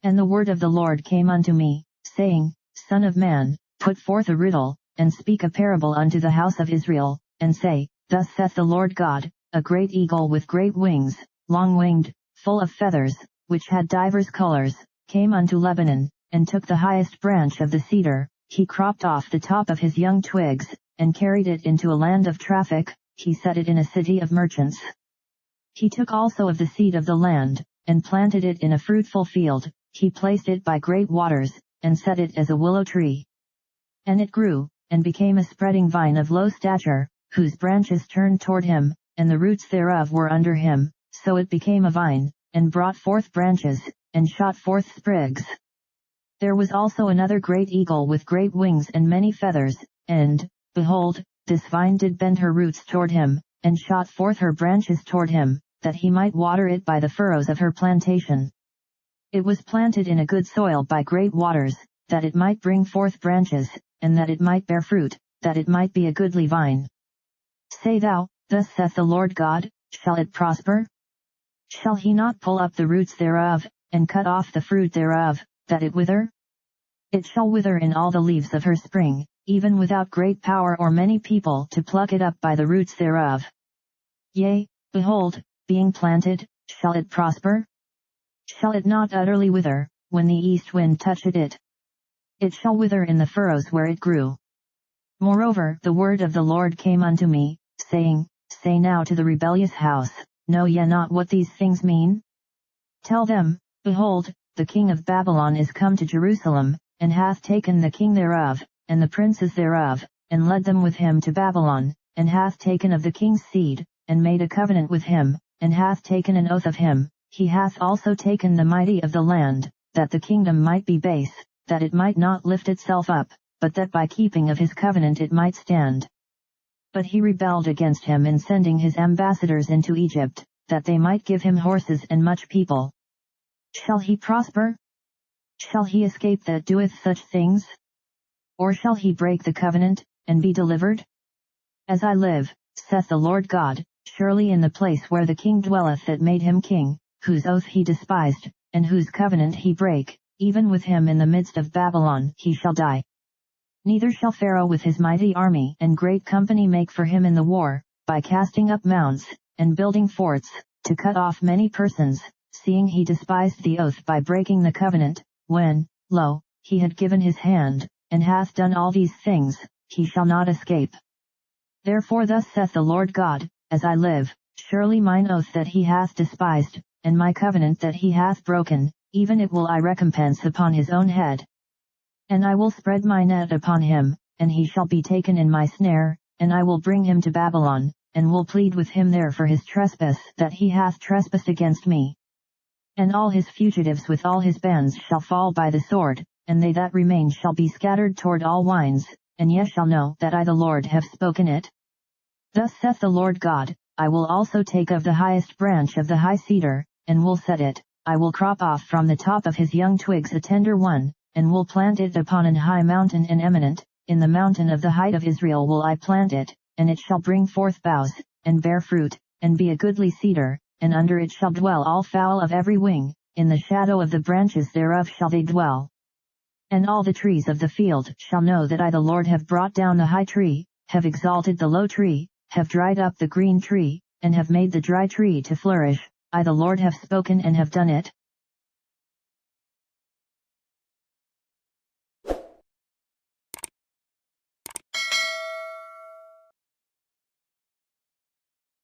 And the word of the Lord came unto me, saying, Son of man, put forth a riddle, and speak a parable unto the house of Israel, and say, Thus saith the Lord God, a great eagle with great wings, long-winged, full of feathers, which had divers colors, came unto Lebanon, and took the highest branch of the cedar, he cropped off the top of his young twigs, and carried it into a land of traffic, he set it in a city of merchants. He took also of the seed of the land, and planted it in a fruitful field, he placed it by great waters, and set it as a willow tree. And it grew, and became a spreading vine of low stature, whose branches turned toward him, and the roots thereof were under him, so it became a vine, and brought forth branches, and shot forth sprigs. There was also another great eagle with great wings and many feathers, and, behold, this vine did bend her roots toward him, and shot forth her branches toward him, that he might water it by the furrows of her plantation. It was planted in a good soil by great waters, that it might bring forth branches, and that it might bear fruit, that it might be a goodly vine. Say thou, Thus saith the Lord God, shall it prosper? Shall he not pull up the roots thereof, and cut off the fruit thereof, that it wither? It shall wither in all the leaves of her spring, even without great power or many people to pluck it up by the roots thereof. Yea, behold, being planted, shall it prosper? Shall it not utterly wither, when the east wind toucheth it? It shall wither in the furrows where it grew. Moreover the word of the Lord came unto me, saying, Say now to the rebellious house, Know ye not what these things mean? Tell them, Behold, the king of Babylon is come to Jerusalem, and hath taken the king thereof, and the princes thereof, and led them with him to Babylon, and hath taken of the king's seed, and made a covenant with him, and hath taken an oath of him. He hath also taken the mighty of the land, that the kingdom might be base, that it might not lift itself up, but that by keeping of his covenant it might stand. But he rebelled against him in sending his ambassadors into Egypt, that they might give him horses and much people. Shall he prosper? Shall he escape that doeth such things? Or shall he break the covenant, and be delivered? As I live, saith the Lord God, surely in the place where the king dwelleth that made him king, whose oath he despised, and whose covenant he brake, even with him in the midst of Babylon he shall die. Neither shall Pharaoh with his mighty army and great company make for him in the war, by casting up mounds, and building forts, to cut off many persons, seeing he despised the oath by breaking the covenant, when, lo, he had given his hand, and hath done all these things, he shall not escape. Therefore thus saith the Lord God, As I live, surely mine oath that he hath despised, and my covenant that he hath broken, even it will I recompense upon his own head. And I will spread my net upon him, and he shall be taken in my snare, and I will bring him to Babylon, and will plead with him there for his trespass that he hath trespassed against me. And all his fugitives with all his bands shall fall by the sword, and they that remain shall be scattered toward all winds, and ye shall know that I the Lord have spoken it. Thus saith the Lord God, I will also take of the highest branch of the high cedar, and will set it, I will crop off from the top of his young twigs a tender one, and will plant it upon an high mountain and eminent, in the mountain of the height of Israel will I plant it, and it shall bring forth boughs, and bear fruit, and be a goodly cedar, and under it shall dwell all fowl of every wing, in the shadow of the branches thereof shall they dwell. And all the trees of the field shall know that I the Lord have brought down the high tree, have exalted the low tree, have dried up the green tree, and have made the dry tree to flourish, I the Lord have spoken and have done it.